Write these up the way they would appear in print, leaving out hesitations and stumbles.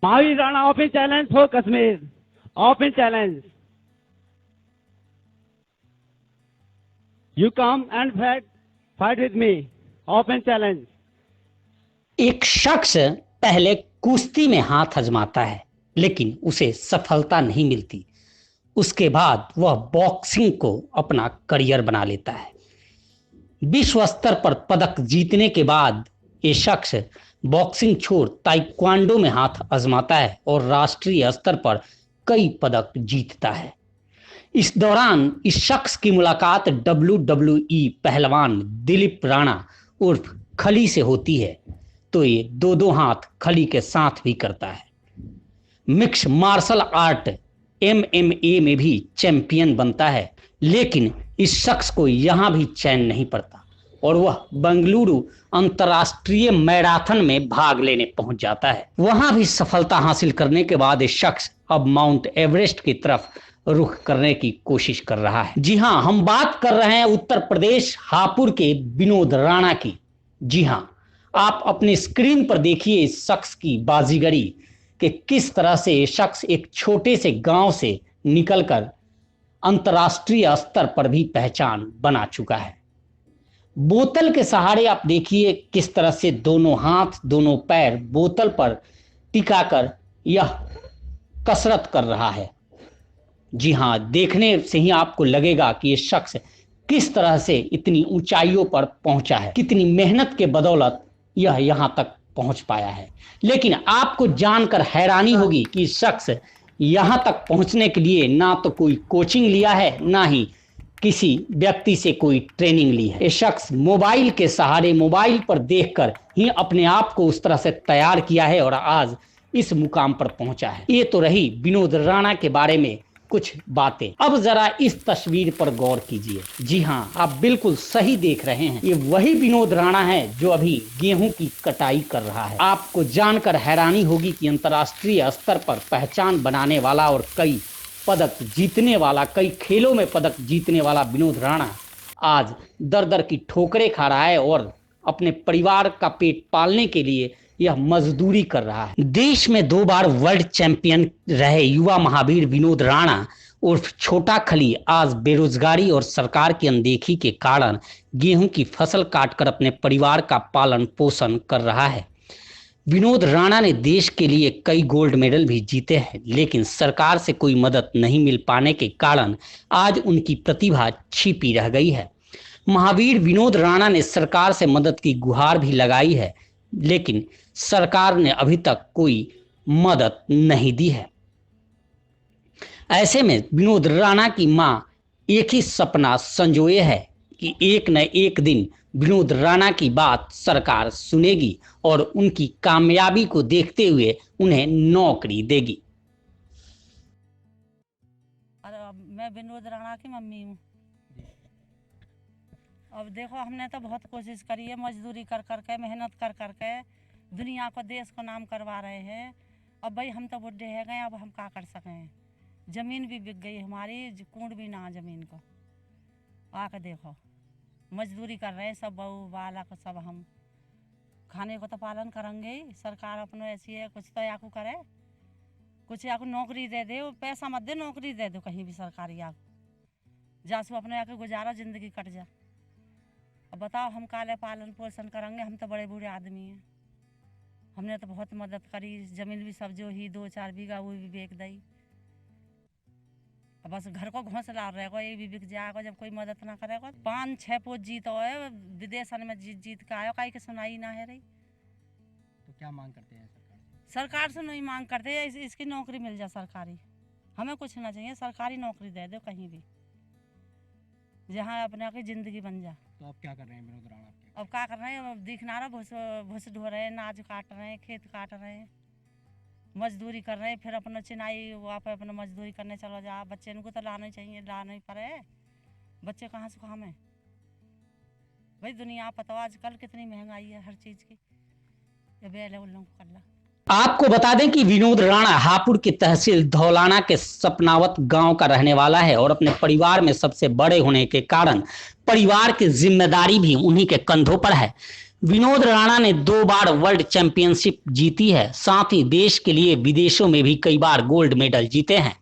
Mahavir Rana, open challenge for Kashmir. Open challenge. You come and fight with me. Open challenge. एक शख्स पहले कुश्ती में हाथ आजमाता है, लेकिन उसे सफलता नहीं मिलती। उसके बाद वह बॉक्सिंग को अपना करियर बना लेता है। विश्व स्तर पर पदक जीतने के बाद ये शख्स बॉक्सिंग छोड़ ताइक्वांडो में हाथ आजमाता है और राष्ट्रीय स्तर पर कई पदक जीतता है। इस दौरान इस शख्स की मुलाकात WWE पहलवान दिलीप राणा उर्फ खली से होती है, तो ये दो हाथ खली के साथ भी करता है। मिक्स मार्शल आर्ट MMA में भी चैंपियन बनता है, लेकिन इस शख्स को यहां भी चैन नहीं पड़ता और वह बेंगलुरु अंतर्राष्ट्रीय मैराथन में भाग लेने पहुंच जाता है। वहां भी सफलता हासिल करने के बाद इस शख्स अब माउंट एवरेस्ट की तरफ रुख करने की कोशिश कर रहा है। जी हां, हम बात कर रहे हैं उत्तर प्रदेश हापुड़ के विनोद राणा की। जी हां, आप अपनी स्क्रीन पर देखिए इस शख्स की बाजीगरी कि किस तरह से ये शख्स एक छोटे से गांव से निकलकर अंतर्राष्ट्रीय स्तर पर भी पहचान बना चुका है। बोतल के सहारे आप देखिए किस तरह से दोनों हाथ दोनों पैर बोतल पर टिकाकर यह कसरत कर रहा है। जी हां, देखने से ही आपको लगेगा कि ये शख्स किस तरह से इतनी ऊंचाइयों पर पहुंचा है, कितनी मेहनत के बदौलत यह यहां तक पहुंच पाया है। लेकिन आपको जानकर हैरानी होगी कि शख्स यहां तक पहुंचने के लिए ना तो कोई कोचिंग लिया है, ना ही किसी व्यक्ति से कोई ट्रेनिंग ली है। ये शख्स मोबाइल के सहारे मोबाइल पर देखकर ही अपने आप को उस तरह से तैयार किया है और आज इस मुकाम पर पहुंचा है। ये तो रही विनोद राणा के बारे में कुछ बातें। अब जरा इस तस्वीर पर गौर कीजिए। जी हां, आप बिल्कुल सही देख रहे हैं, ये वही विनोद राणा है जो अभी गेहूं की कटाई कर रहा है। आपको जानकर हैरानी होगी कि अंतर्राष्ट्रीय स्तर पर पहचान बनाने वाला और कई पदक जीतने वाला, कई खेलों में पदक जीतने वाला विनोद राणा आज दर दर की ठोकरें खा रहा है और अपने परिवार का पेट पालने के लिए यह मजदूरी कर रहा है। देश में 2 बार वर्ल्ड चैंपियन रहे युवा महावीर विनोद राणा उर्फ छोटा खली आज बेरोजगारी और सरकार की अनदेखी के कारण गेहूं की फसल काटकर अपने परिवार का पालन पोषण कर रहा है। विनोद राणा ने देश के लिए कई गोल्ड मेडल भी जीते हैं, लेकिन सरकार से कोई मदद नहीं मिल पाने के कारण आज उनकी प्रतिभा छिपी रह गई है। महावीर विनोद राणा ने सरकार से मदद की गुहार भी लगाई है, लेकिन सरकार ने अभी तक कोई मदद नहीं दी है। ऐसे में विनोद राणा की मां एक ही सपना संजोए है कि एक न एक दिन विनोद राणा की बात सरकार सुनेगी और उनकी कामयाबी को देखते हुए उन्हें नौकरी देगी। मैं विनोद राणा की मम्मी हूँ। अब देखो, हमने तो बहुत कोशिश करी है, मजदूरी कर करके मेहनत कर करके दुनिया को देश को नाम करवा रहे हैं। अब भाई हम तो बुढ़े है गए, अब हम क्या कर सकें। ज़मीन भी बिक गई हमारी, कूड़ भी ना ज़मीन को। आके देखो, मजदूरी कर रहे हैं सब, बहू बालक सब। हम खाने को तो पालन करेंगे ही। सरकार अपनों ऐसी है, कुछ तो याकू करे, कुछ याकू नौकरी दे दे। पैसा मत दे, नौकरी दे दो कहीं भी सरकारी याकू, जासू अपने याकू गुजारा, ज़िंदगी कट जा। अब बताओ हम काले पालन पोषण करेंगे। हम तो बड़े बूढ़े आदमी हैं, हमने तो बहुत मदद करी। ज़मीन भी सब जो ही 2-4 बीघा वो भी बेच दी। अब बस घर को घोंसला रहेगा, ये भी बिक जाएगा जब कोई मदद ना करेगा। 5-6 पोत जीत है विदेशन में, जीत जीत के आयो, काई के सुनाई ना है रही। तो क्या मांग करते हैं सरकार से? नहीं मांग करते हैं, इसकी नौकरी मिल जाए सरकारी। हमें कुछ ना चाहिए, सरकारी नौकरी दे दो कहीं भी, जहाँ अपने की ज़िंदगी बन जाए। तो अब क्या कर रहे हैं विनोद राणा? अब क्या कर रहे हैं? दिखना रहा, भूस ढो रहे हैं, नाज काट रहे हैं, खेत काट रहे हैं, मजदूरी कर रहे हैं। फिर अपना चिनाई वहाँ पर अपना मजदूरी करने चलो जा। बच्चे इनको तो लाना ही चाहिए, लाना ही पड़े। बच्चे कहाँ से खामें भाई? दुनिया पता आजकल कितनी महंगाई है हर चीज़ की। ये बेल है उन लोगों को कर ला। आपको बता दें कि विनोद राणा हापुड़ की तहसील धौलाना के सपनावत गांव का रहने वाला है और अपने परिवार में सबसे बड़े होने के कारण परिवार की जिम्मेदारी भी उन्हीं के कंधों पर है। विनोद राणा ने 2 बार वर्ल्ड चैंपियनशिप जीती है, साथ ही देश के लिए विदेशों में भी कई बार गोल्ड मेडल जीते हैं।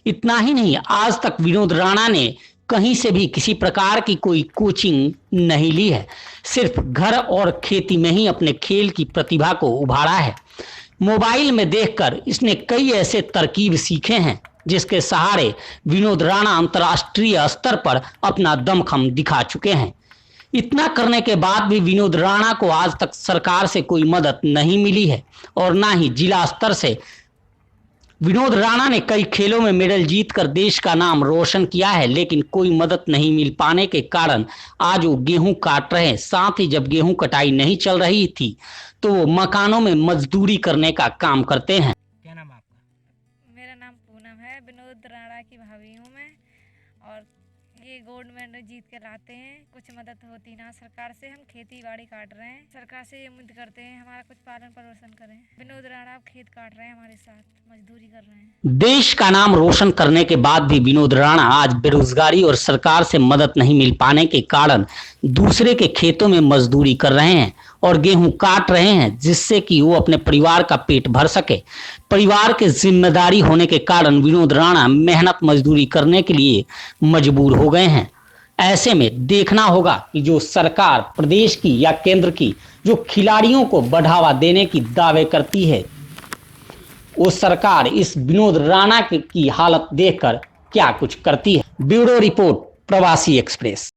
इतना ही नहीं, आज तक विनोद राणा ने कहीं से भी किसी प्रकार की कोई कोचिंग नहीं ली है, सिर्फ घर और खेती में ही अपने खेल की प्रतिभा को उभारा है। मोबाइल में देखकर इसने कई ऐसे तरकीब सीखे हैं जिसके सहारे विनोद राणा अंतर्राष्ट्रीय स्तर पर अपना दमखम दिखा चुके हैं। इतना करने के बाद भी विनोद राणा को आज तक सरकार से कोई मदद नहीं मिली है और ना ही जिला स्तर से। विनोद राणा ने कई खेलों में मेडल जीतकर देश का नाम रोशन किया है, लेकिन कोई मदद नहीं मिल पाने के कारण आज वो गेहूं काट रहे हैं। साथ ही जब गेहूं कटाई नहीं चल रही थी तो वो मकानों में मजदूरी करने का काम करते हैं। क्या नाम है आपका? मेरा नाम पूनम है। विनोद राणा की भाभी हूँ मैं, और ये गोल्ड मेडल जीत के लाते हैं। कुछ मदद होती ना सरकार से, हम खेती बाड़ी काट रहे हैं। सरकार से ये उम्मीद करते हैं हमारा कुछ पालन पोषण करें। विनोद राणा अब खेत काट रहे हैं, हमारे साथ मजदूरी कर रहे हैं। देश का नाम रोशन करने के बाद भी विनोद राणा आज बेरोजगारी और सरकार से मदद नहीं मिल पाने के कारण दूसरे के खेतों में मजदूरी कर रहे हैं और गेहूं काट रहे हैं, जिससे कि वो अपने परिवार का पेट भर सके। परिवार के जिम्मेदारी होने के कारण विनोद राणा मेहनत मजदूरी करने के लिए मजबूर हो गए हैं। ऐसे में देखना होगा कि जो सरकार प्रदेश की या केंद्र की जो खिलाड़ियों को बढ़ावा देने की दावे करती है, वो सरकार इस विनोद राणा की हालत देखकर क्या कुछ करती है। ब्यूरो रिपोर्ट, प्रवासी एक्सप्रेस।